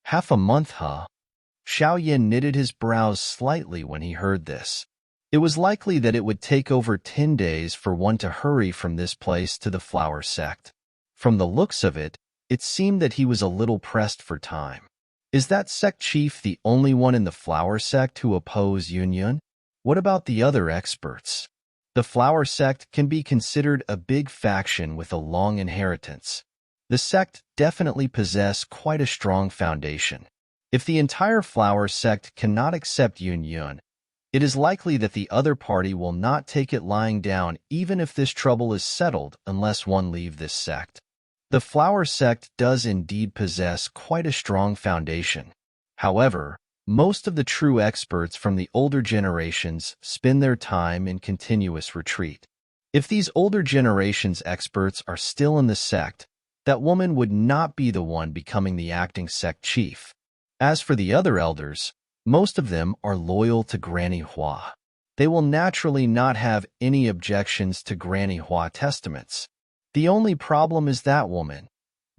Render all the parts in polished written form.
Half a month, huh? Xiao Yin knitted his brows slightly when he heard this. It was likely that it would take over 10 days for one to hurry from this place to the Flower Sect. From the looks of it, it seemed that he was a little pressed for time. Is that sect chief the only one in the Flower Sect who oppose Yun? What about the other experts? The Flower Sect can be considered a big faction with a long inheritance. The sect definitely possess quite a strong foundation. If the entire Flower Sect cannot accept Yun, it is likely that the other party will not take it lying down even if this trouble is settled unless one leave this sect. The Flower Sect does indeed possess quite a strong foundation. However, most of the true experts from the older generations spend their time in continuous retreat. If these older generations' experts are still in the sect, that woman would not be the one becoming the acting sect chief. As for the other elders, most of them are loyal to Granny Hua. They will naturally not have any objections to Granny Hua testaments. The only problem is that woman,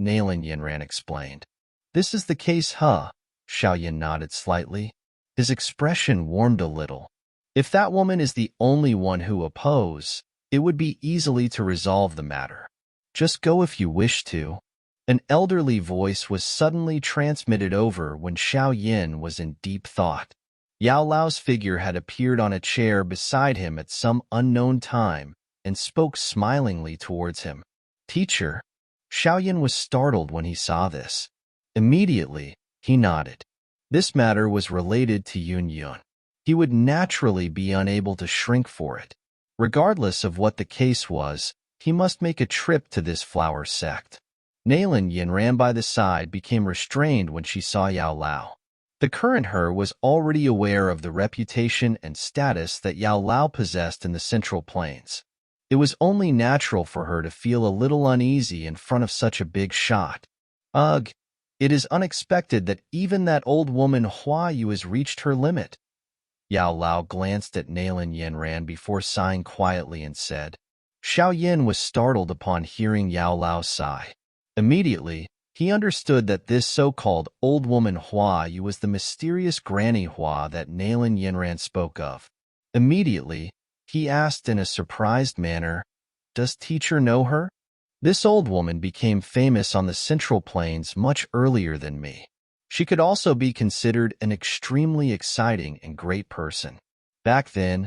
Nailin Yinran explained. This is the case, huh? Xiao Yin nodded slightly. His expression warmed a little. If that woman is the only one who oppose, it would be easily to resolve the matter. Just go if you wish to. An elderly voice was suddenly transmitted over when Xiao Yin was in deep thought. Yao Lao's figure had appeared on a chair beside him at some unknown time and spoke smilingly towards him. Teacher. Xiao Yin was startled when he saw this. Immediately, he nodded. This matter was related to Yun. He would naturally be unable to shrink for it. Regardless of what the case was, he must make a trip to this Flower Sect. Nailin Yinran by the side became restrained when she saw Yao Lao. The current her was already aware of the reputation and status that Yao Lao possessed in the Central Plains. It was only natural for her to feel a little uneasy in front of such a big shot. Ugh, it is unexpected that even that old woman Hua Yu has reached her limit. Yao Lao glanced at Nailin Yinran before sighing quietly and said. Xiao Yin was startled upon hearing Yao Lao's sigh. Immediately, he understood that this so-called old woman Hua Yu was the mysterious Granny Hua that Nailin Yinran spoke of. Immediately, he asked in a surprised manner, "Does teacher know her?" This old woman became famous on the Central Plains much earlier than me. She could also be considered an extremely exciting and great person. Back then,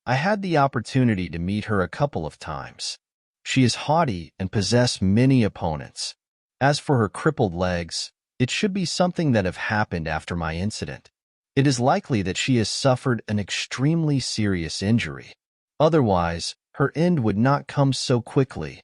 I had the opportunity to meet her a couple of times. She is haughty and possesses many opponents. As for her crippled legs, it should be something that have happened after my incident. It is likely that she has suffered an extremely serious injury. Otherwise, her end would not come so quickly.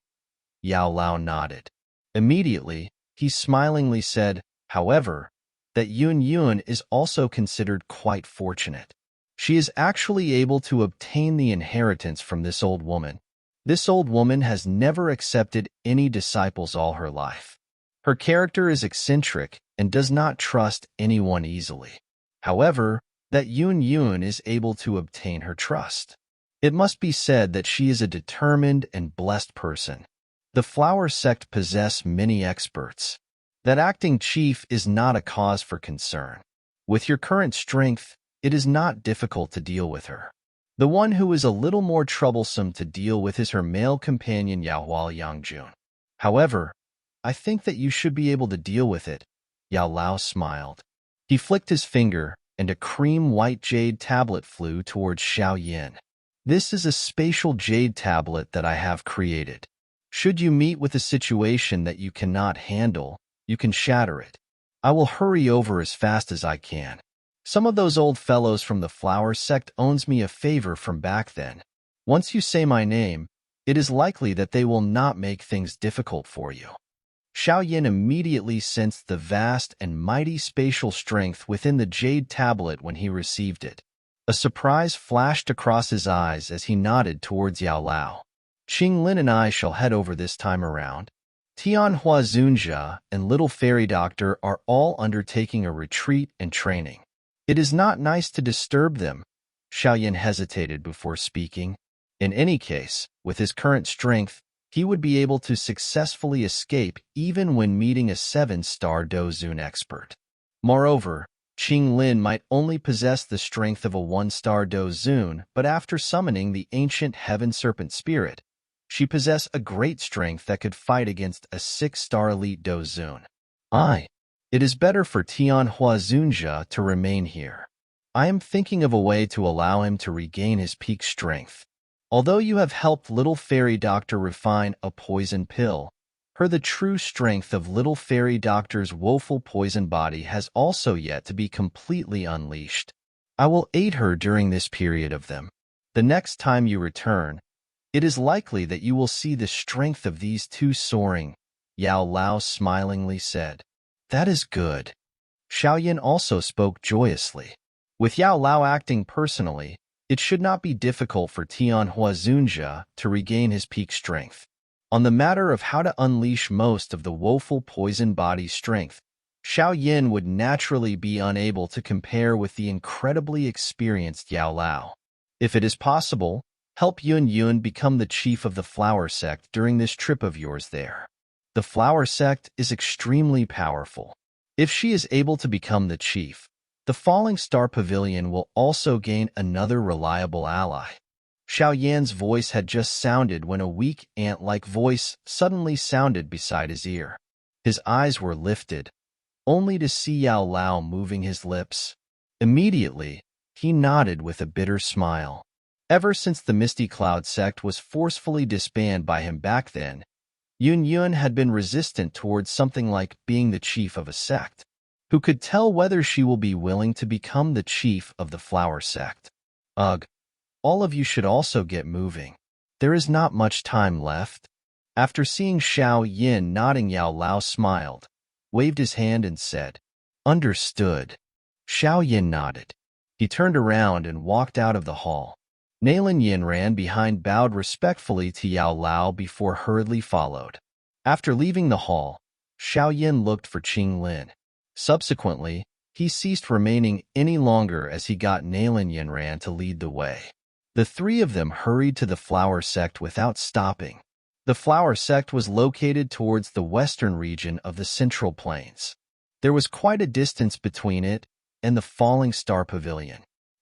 Yao Lao nodded. Immediately, he smilingly said, however, that Yun is also considered quite fortunate. She is actually able to obtain the inheritance from this old woman. This old woman has never accepted any disciples all her life. Her character is eccentric and does not trust anyone easily. However, that Yun is able to obtain her trust. It must be said that she is a determined and blessed person. The Flower Sect possess many experts. That acting chief is not a cause for concern. With your current strength, it is not difficult to deal with her. The one who is a little more troublesome to deal with is her male companion Yaohua Yangjun. However, I think that you should be able to deal with it. Yao Lao smiled. He flicked his finger, and a cream-white jade tablet flew towards Xiao Yin. This is a spatial jade tablet that I have created. Should you meet with a situation that you cannot handle, you can shatter it. I will hurry over as fast as I can. Some of those old fellows from the Flower Sect owes me a favor from back then. Once you say my name, it is likely that they will not make things difficult for you. Xiao Yin immediately sensed the vast and mighty spatial strength within the jade tablet when he received it. A surprise flashed across his eyes as he nodded towards Yao Lao. Qing Lin and I shall head over this time around. Tianhua Zunjia and Little Fairy Doctor are all undertaking a retreat and training. It is not nice to disturb them. Xiao Yin hesitated before speaking. In any case, with his current strength, he would be able to successfully escape even when meeting a 7-star Dozun expert. Moreover, Qing Lin might only possess the strength of a one-star Dozun, but after summoning the ancient Heaven Serpent Spirit, she possessed a great strength that could fight against a 6-star elite Dozun. It is better for Tianhua Zunjia to remain here. I am thinking of a way to allow him to regain his peak strength. Although you have helped Little Fairy Doctor refine a poison pill, the true strength of Little Fairy Doctor's woeful poison body has also yet to be completely unleashed. I will aid her during this period of them. The next time you return, it is likely that you will see the strength of these two soaring, Yao Lao smilingly said. That is good. Xiaoyan also spoke joyously. With Yao Lao acting personally, it should not be difficult for Tianhua Zunjia to regain his peak strength. On the matter of how to unleash most of the woeful poison body's strength, Xiaoyan would naturally be unable to compare with the incredibly experienced Yao Lao. If it is possible, help Yun Yun become the chief of the Flower Sect during this trip of yours there. The Flower Sect is extremely powerful. If she is able to become the chief, the Falling Star Pavilion will also gain another reliable ally. Xiaoyan's voice had just sounded when a weak ant-like voice suddenly sounded beside his ear. His eyes were lifted, only to see Yao Lao moving his lips. Immediately, he nodded with a bitter smile. Ever since the Misty Cloud sect was forcefully disbanded by him back then, Yun Yun had been resistant towards something like being the chief of a sect. Who could tell whether she will be willing to become the chief of the Flower Sect? Ugh. All of you should also get moving. There is not much time left. After seeing Xiao Yin nodding, Yao Lao smiled, waved his hand and said, Understood. Xiao Yin nodded. He turned around and walked out of the hall. Nailin Yin ran behind, bowed respectfully to Yao Lao before hurriedly followed. After leaving the hall, Xiao Yin looked for Qing Lin. Subsequently, he ceased remaining any longer as he got Nailin Yin ran to lead the way. The three of them hurried to the Flower Sect without stopping. The Flower Sect was located towards the western region of the Central Plains. There was quite a distance between it and the Falling Star Pavilion.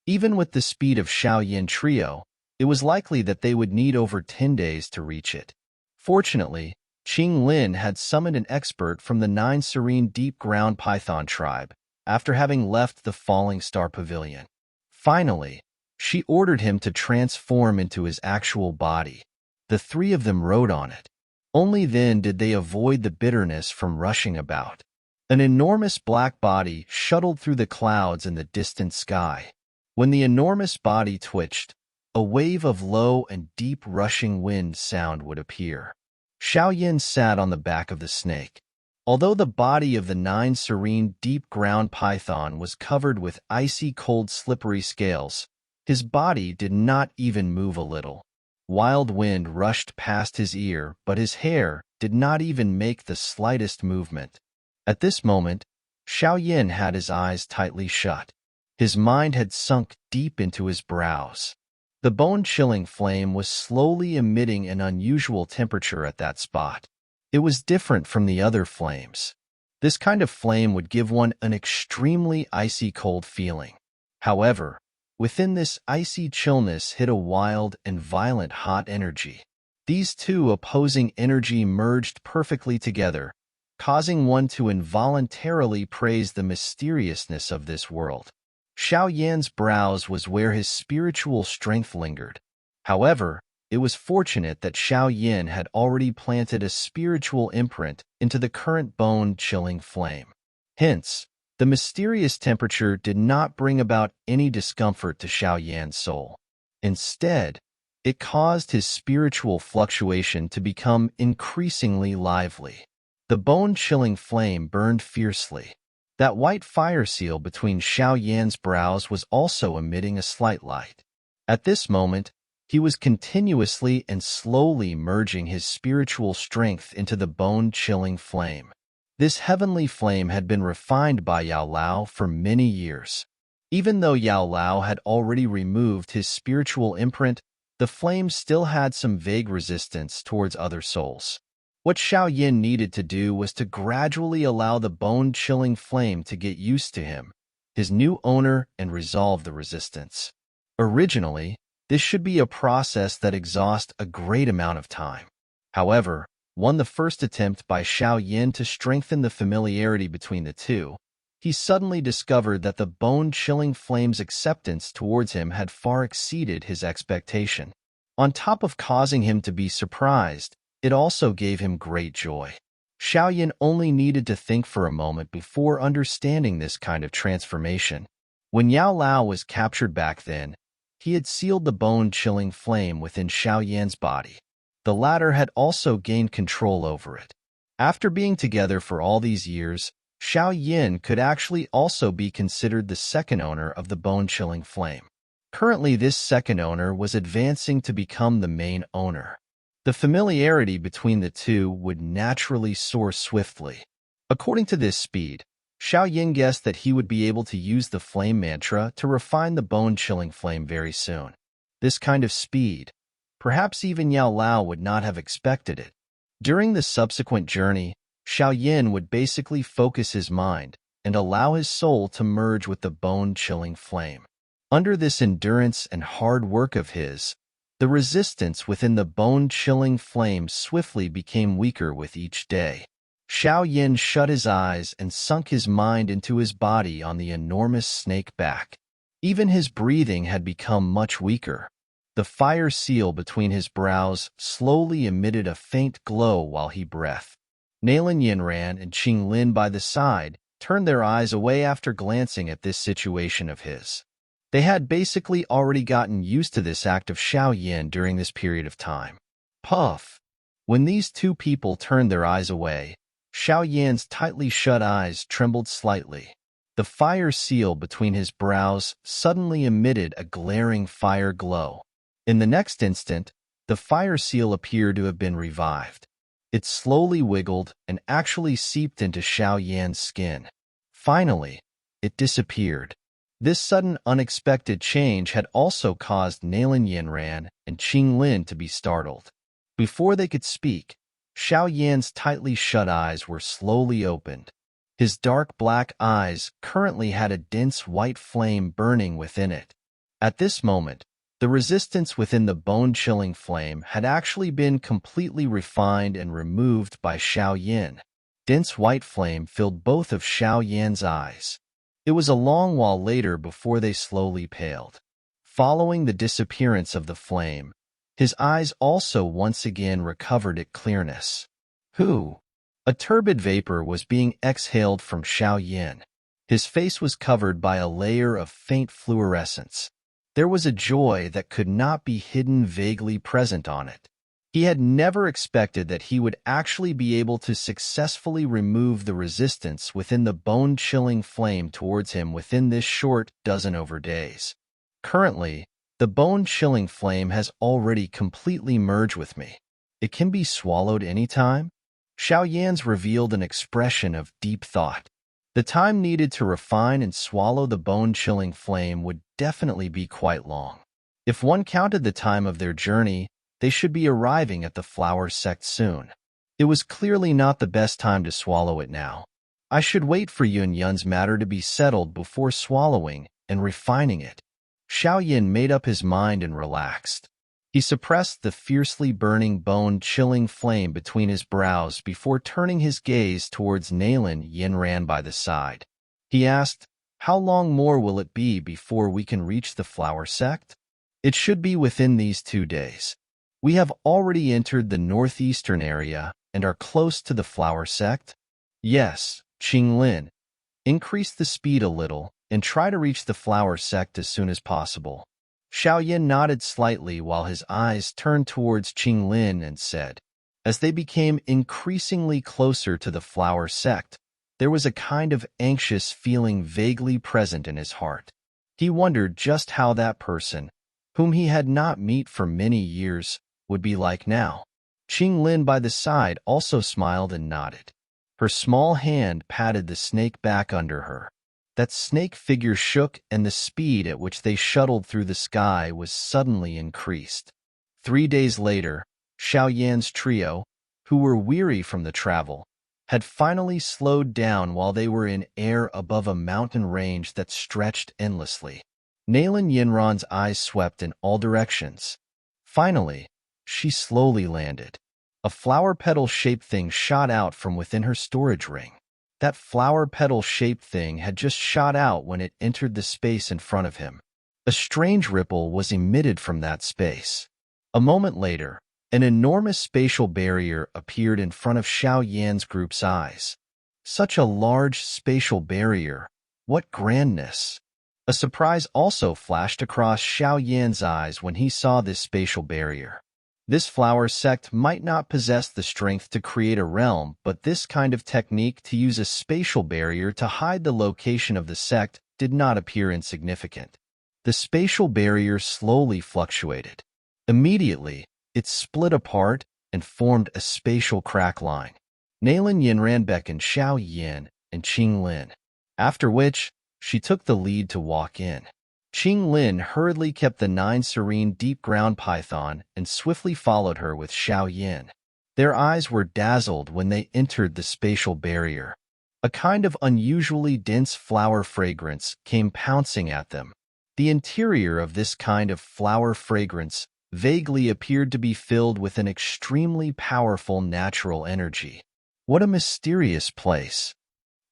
Even with the speed of Xiao Yin trio, it was likely that they would need over 10 days to reach it. Fortunately, Qing Lin had summoned an expert from the 9 Serene Deep Ground Python tribe after having left the Falling Star Pavilion. Finally, she ordered him to transform into his actual body. The three of them rode on it. Only then did they avoid the bitterness from rushing about. An enormous black body shuttled through the clouds in the distant sky. When the enormous body twitched, a wave of low and deep rushing wind sound would appear. Xiao Yin sat on the back of the snake. Although the body of the 9 Serene Deep Ground Python was covered with icy cold slippery scales, his body did not even move a little. Wild wind rushed past his ear, but his hair did not even make the slightest movement. At this moment, Xiao Yin had his eyes tightly shut. His mind had sunk deep into his brows. The bone-chilling flame was slowly emitting an unusual temperature at that spot. It was different from the other flames. This kind of flame would give one an extremely icy cold feeling. However, within this icy chillness hid a wild and violent hot energy. These two opposing energy merged perfectly together, causing one to involuntarily praise the mysteriousness of this world. Xiao Yan's brows was where his spiritual strength lingered. However, it was fortunate that Xiao Yan had already planted a spiritual imprint into the current bone-chilling flame. Hence, the mysterious temperature did not bring about any discomfort to Xiao Yan's soul. Instead, it caused his spiritual fluctuation to become increasingly lively. The bone-chilling flame burned fiercely. That white fire seal between Xiao Yan's brows was also emitting a slight light. At this moment, he was continuously and slowly merging his spiritual strength into the bone-chilling flame. This heavenly flame had been refined by Yao Lao for many years. Even though Yao Lao had already removed his spiritual imprint, the flame still had some vague resistance towards other souls. What Xiao Yin needed to do was to gradually allow the bone-chilling flame to get used to him, his new owner, and resolve the resistance. Originally, this should be a process that exhausts a great amount of time. However, the first attempt by Xiao Yin to strengthen the familiarity between the two, he suddenly discovered that the bone-chilling flame's acceptance towards him had far exceeded his expectation. On top of causing him to be surprised, it also gave him great joy. Xiao Yin only needed to think for a moment before understanding this kind of transformation. When Yao Lao was captured back then, he had sealed the bone-chilling flame within Xiao Yan's body. The latter had also gained control over it. After being together for all these years, Xiao Yin could actually also be considered the second owner of the bone-chilling flame. Currently, this second owner was advancing to become the main owner. The familiarity between the two would naturally soar swiftly. According to this speed, Xiao Yin guessed that he would be able to use the flame mantra to refine the bone-chilling flame very soon. This kind of speed, perhaps even Yao Lao would not have expected it. During the subsequent journey, Xiao Yin would basically focus his mind and allow his soul to merge with the bone-chilling flame. Under this endurance and hard work of his, the resistance within the bone-chilling flame swiftly became weaker with each day. Xiao Yin shut his eyes and sunk his mind into his body on the enormous snake back. Even his breathing had become much weaker. The fire seal between his brows slowly emitted a faint glow while he breathed. Nalan Yinran and Qinglin by the side turned their eyes away after glancing at this situation of his. They had basically already gotten used to this act of Xiao Yin during this period of time. Puff! When these two people turned their eyes away, Xiao Yan's tightly shut eyes trembled slightly. The fire seal between his brows suddenly emitted a glaring fire glow. In the next instant, the fire seal appeared to have been revived. It slowly wiggled and actually seeped into Xiao Yan's skin. Finally, it disappeared. This sudden unexpected change had also caused Nalan Yinran and Qinglin to be startled. Before they could speak, Xiao Yan's tightly shut eyes were slowly opened. His dark black eyes currently had a dense white flame burning within it. At this moment, the resistance within the bone-chilling flame had actually been completely refined and removed by Xiao Yin. Dense white flame filled both of Xiao Yan's eyes. It was a long while later before they slowly paled. Following the disappearance of the flame, his eyes also once again recovered its clearness. A turbid vapor was being exhaled from Xiao Yin. His face was covered by a layer of faint fluorescence. There was a joy that could not be hidden vaguely present on it. He had never expected that he would actually be able to successfully remove the resistance within the bone-chilling flame towards him within this short dozen over days. Currently, the bone-chilling flame has already completely merged with me. It can be swallowed anytime? Xiao Yan's revealed an expression of deep thought. The time needed to refine and swallow the bone-chilling flame would definitely be quite long. If one counted the time of their journey, they should be arriving at the Flower Sect soon. It was clearly not the best time to swallow it now. I should wait for Yun Yun's matter to be settled before swallowing and refining it. Xiao Yin made up his mind and relaxed. He suppressed the fiercely burning bone-chilling flame between his brows before turning his gaze towards Nalan Yinran by the side. He asked, "How long more will it be before we can reach the Flower Sect?" "It should be within these 2 days. We have already entered the northeastern area and are close to the Flower Sect." "Yes, Qinglin. Increase the speed a little and try to reach the Flower Sect as soon as possible." Xiao Yin nodded slightly while his eyes turned towards Qinglin and said, as they became increasingly closer to the Flower Sect, there was a kind of anxious feeling vaguely present in his heart. He wondered just how that person, whom he had not met for many years, would be like now. Qinglin by the side also smiled and nodded. Her small hand patted the snake back under her. That snake figure shook, and the speed at which they shuttled through the sky was suddenly increased. 3 days later, Xiao Yan's trio, who were weary from the travel, had finally slowed down while they were in air above a mountain range that stretched endlessly. Nalan Yinran's eyes swept in all directions. Finally, she slowly landed. A flower petal-shaped thing shot out from within her storage ring. That flower petal-shaped thing had just shot out when it entered the space in front of him. A strange ripple was emitted from that space. A moment later, an enormous spatial barrier appeared in front of Xiao Yan's group's eyes. Such a large spatial barrier. What grandness! A surprise also flashed across Xiao Yan's eyes when he saw this spatial barrier. This flower sect might not possess the strength to create a realm, but this kind of technique to use a spatial barrier to hide the location of the sect did not appear insignificant. The spatial barrier slowly fluctuated. Immediately, it split apart and formed a spatial crack line. Nalan Yinran beckoned Xiao Yan and Qing Lin, after which she took the lead to walk in. Qing Lin hurriedly kept the 9 serene deep-ground python and swiftly followed her with Xiao Yan. Their eyes were dazzled when they entered the spatial barrier. A kind of unusually dense flower fragrance came pouncing at them. The interior of this kind of flower fragrance vaguely appeared to be filled with an extremely powerful natural energy. What a mysterious place!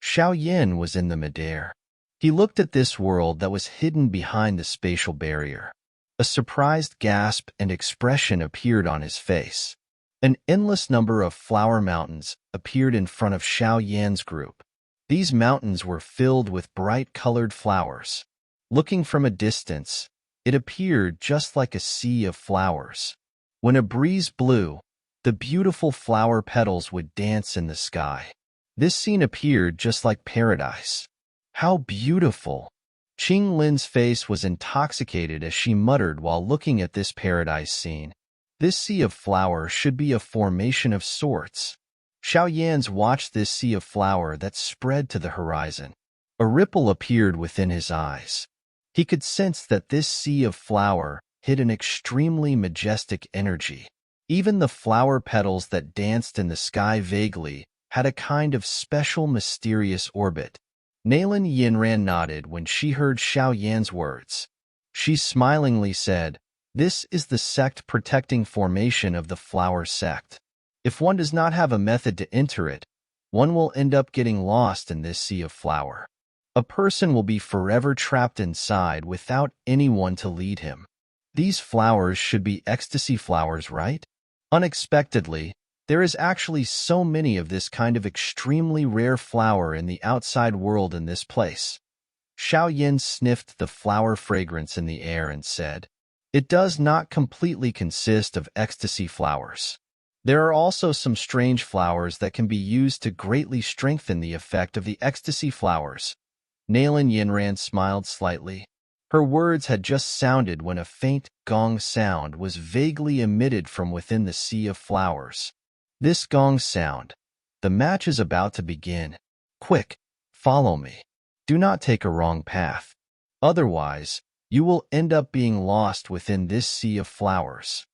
Xiao Yan was in the midair. He looked at this world that was hidden behind the spatial barrier. A surprised gasp and expression appeared on his face. An endless number of flower mountains appeared in front of Xiao Yan's group. These mountains were filled with bright-colored flowers. Looking from a distance, it appeared just like a sea of flowers. When a breeze blew, the beautiful flower petals would dance in the sky. This scene appeared just like paradise. How beautiful! Qing Lin's face was intoxicated as she muttered while looking at this paradise scene. This sea of flower should be a formation of sorts. Xiao Yan's watched this sea of flower that spread to the horizon. A ripple appeared within his eyes. He could sense that this sea of flower hid an extremely majestic energy. Even the flower petals that danced in the sky vaguely had a kind of special mysterious orbit. Nalan Yinran nodded when she heard Xiao Yan's words. She smilingly said, "This is the sect protecting formation of the flower sect. If one does not have a method to enter it, one will end up getting lost in this sea of flower. A person will be forever trapped inside without anyone to lead him. These flowers should be ecstasy flowers, right?" Unexpectedly, there is actually so many of this kind of extremely rare flower in the outside world in this place. Xiao Yan sniffed the flower fragrance in the air and said, "It does not completely consist of ecstasy flowers. There are also some strange flowers that can be used to greatly strengthen the effect of the ecstasy flowers." Nalan Yinran smiled slightly. Her words had just sounded when a faint gong sound was vaguely emitted from within the sea of flowers. This gong sound. The match is about to begin. Quick, follow me. Do not take a wrong path. Otherwise, you will end up being lost within this sea of flowers.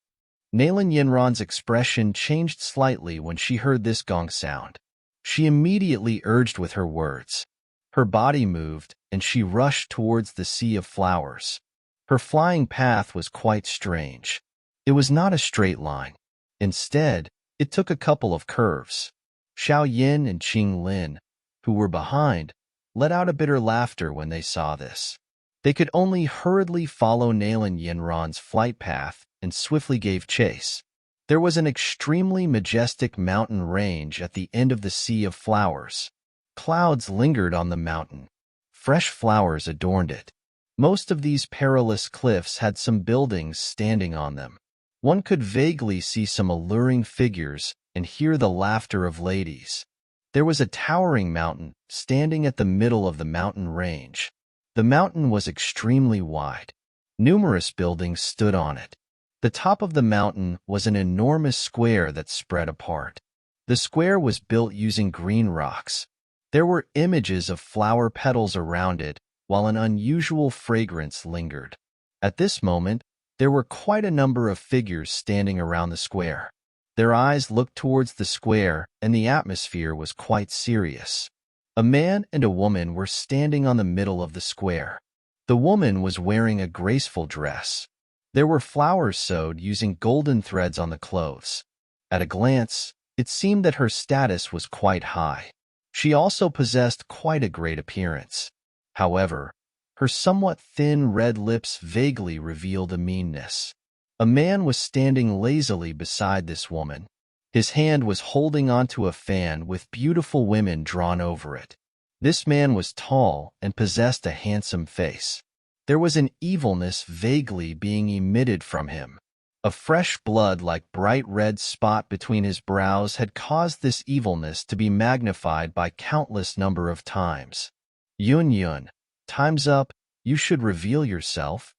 Nalan Yinran's expression changed slightly when she heard this gong sound. She immediately urged with her words. Her body moved, and she rushed towards the sea of flowers. Her flying path was quite strange. It was not a straight line. Instead, it took a couple of curves. Xiao Yan and Qing Lin, who were behind, let out a bitter laughter when they saw this. They could only hurriedly follow Nalan Yinran's flight path and swiftly gave chase. There was an extremely majestic mountain range at the end of the sea of flowers. Clouds lingered on the mountain. Fresh flowers adorned it. Most of these perilous cliffs had some buildings standing on them. One could vaguely see some alluring figures and hear the laughter of ladies. There was a towering mountain standing at the middle of the mountain range. The mountain was extremely wide. Numerous buildings stood on it. The top of the mountain was an enormous square that spread apart. The square was built using green rocks. There were images of flower petals around it, while an unusual fragrance lingered. At this moment, there were quite a number of figures standing around the square. Their eyes looked towards the square, and the atmosphere was quite serious. A man and a woman were standing on the middle of the square. The woman was wearing a graceful dress. There were flowers sewed using golden threads on the clothes. At a glance, it seemed that her status was quite high. She also possessed quite a great appearance. However, her somewhat thin red lips vaguely revealed a meanness. A man was standing lazily beside this woman. His hand was holding onto a fan with beautiful women drawn over it. This man was tall and possessed a handsome face. There was an evilness vaguely being emitted from him. A fresh blood-like bright red spot between his brows had caused this evilness to be magnified by countless number of times. Yun Yun, time's up, you should reveal yourself.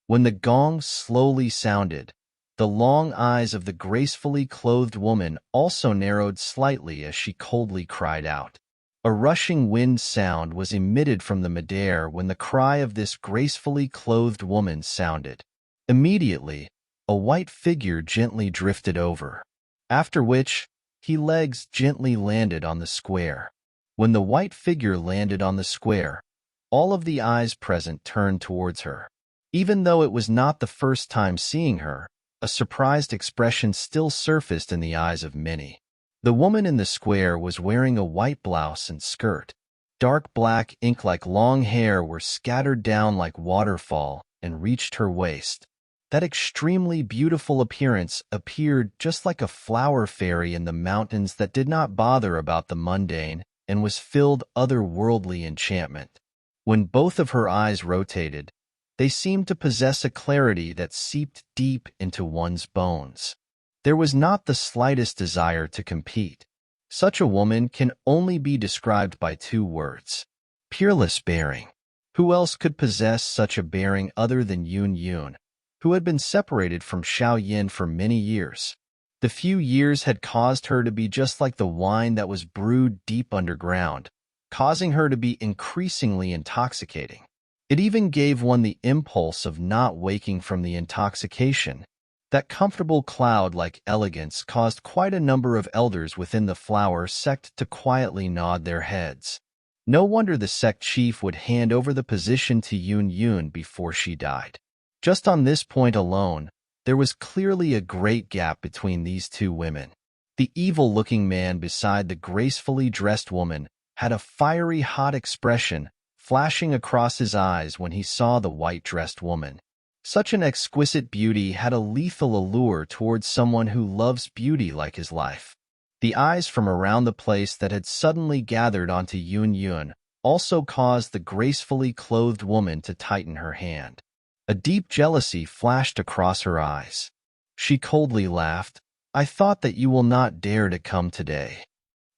When the gong slowly sounded, the long eyes of the gracefully clothed woman also narrowed slightly as she coldly cried out. A rushing wind sound was emitted from the midair when the cry of this gracefully clothed woman sounded. Immediately, a white figure gently drifted over, after which, his legs gently landed on the square. When the white figure landed on the square, all of the eyes present turned towards her. Even though it was not the first time seeing her, a surprised expression still surfaced in the eyes of many. The woman in the square was wearing a white blouse and skirt. Dark black ink-like long hair were scattered down like waterfall and reached her waist. That extremely beautiful appearance appeared just like a flower fairy in the mountains that did not bother about the mundane and was filled otherworldly enchantment. When both of her eyes rotated, they seemed to possess a clarity that seeped deep into one's bones. There was not the slightest desire to compete. Such a woman can only be described by two words: peerless bearing. Who else could possess such a bearing other than Yun Yun, who had been separated from Xiao Yin for many years? The few years had caused her to be just like the wine that was brewed deep underground, causing her to be increasingly intoxicating. It even gave one the impulse of not waking from the intoxication. That comfortable cloud-like elegance caused quite a number of elders within the flower sect to quietly nod their heads. No wonder the sect chief would hand over the position to Yun Yun before she died. Just on this point alone, there was clearly a great gap between these two women. The evil-looking man beside the gracefully dressed woman had a fiery hot expression flashing across his eyes when he saw the white-dressed woman. Such an exquisite beauty had a lethal allure towards someone who loves beauty like his life. The eyes from around the place that had suddenly gathered onto Yun Yun also caused the gracefully clothed woman to tighten her hand. A deep jealousy flashed across her eyes. She coldly laughed. I thought that you will not dare to come today.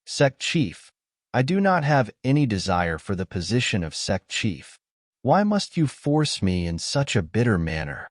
Sect Chief, I do not have any desire for the position of Sect Chief. Why must you force me in such a bitter manner?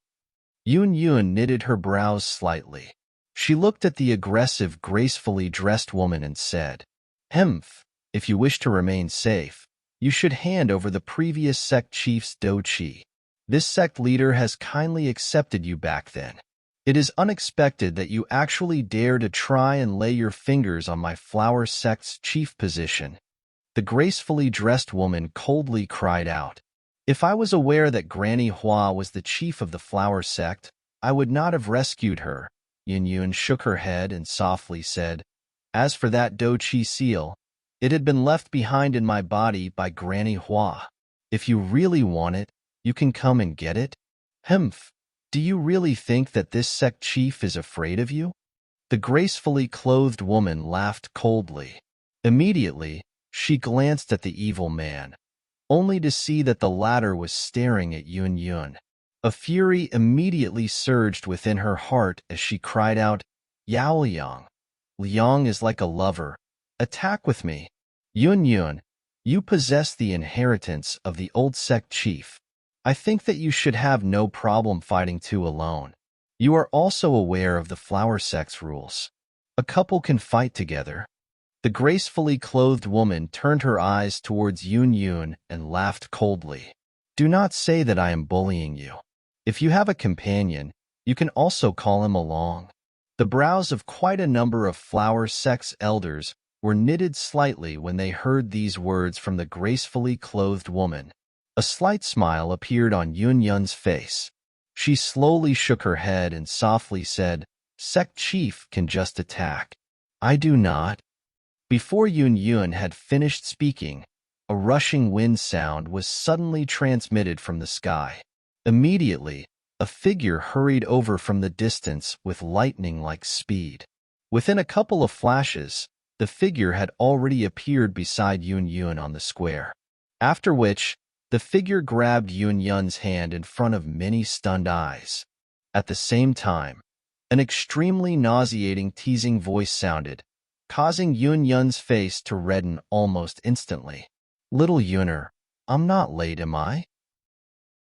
Yun Yun knitted her brows slightly. She looked at the aggressive, gracefully dressed woman and said, if you wish to remain safe, you should hand over the previous sect chief's dochi. This sect leader has kindly accepted you back then. It is unexpected that you actually dare to try and lay your fingers on my flower sect's chief position. The gracefully dressed woman coldly cried out. If I was aware that Granny Hua was the chief of the flower sect, I would not have rescued her. Yun Yun shook her head and softly said, As for that dochi seal, it had been left behind in my body by Granny Hua. If you really want it, you can come and get it. Do you really think that this sect chief is afraid of you? The gracefully clothed woman laughed coldly. Immediately, she glanced at the evil man, only to see that the latter was staring at Yun Yun. A fury immediately surged within her heart as she cried out, Yao Liang. Liang is like a lover. Attack with me. Yun Yun, you possess the inheritance of the old sect chief. I think that you should have no problem fighting two alone. You are also aware of the flower sect's rules. A couple can fight together. The gracefully clothed woman turned her eyes towards Yun Yun and laughed coldly. Do not say that I am bullying you. If you have a companion, you can also call him along. The The brows of quite a number of Flower Sect's elders were knitted slightly when they heard these words from the gracefully clothed woman. A slight smile appeared on Yun Yun's face. She slowly shook her head and softly said, "Sect chief can just attack. I do not." Before Yun Yun had finished speaking, a rushing wind sound was suddenly transmitted from the sky. Immediately, a figure hurried over from the distance with lightning-like speed. Within a couple of flashes, the figure had already appeared beside Yun Yun on the square. After which, the figure grabbed Yun Yun's hand in front of many stunned eyes. At the same time, an extremely nauseating teasing voice sounded, causing Yun Yun's face to redden almost instantly. "Little Yuner, I'm not late, am I?"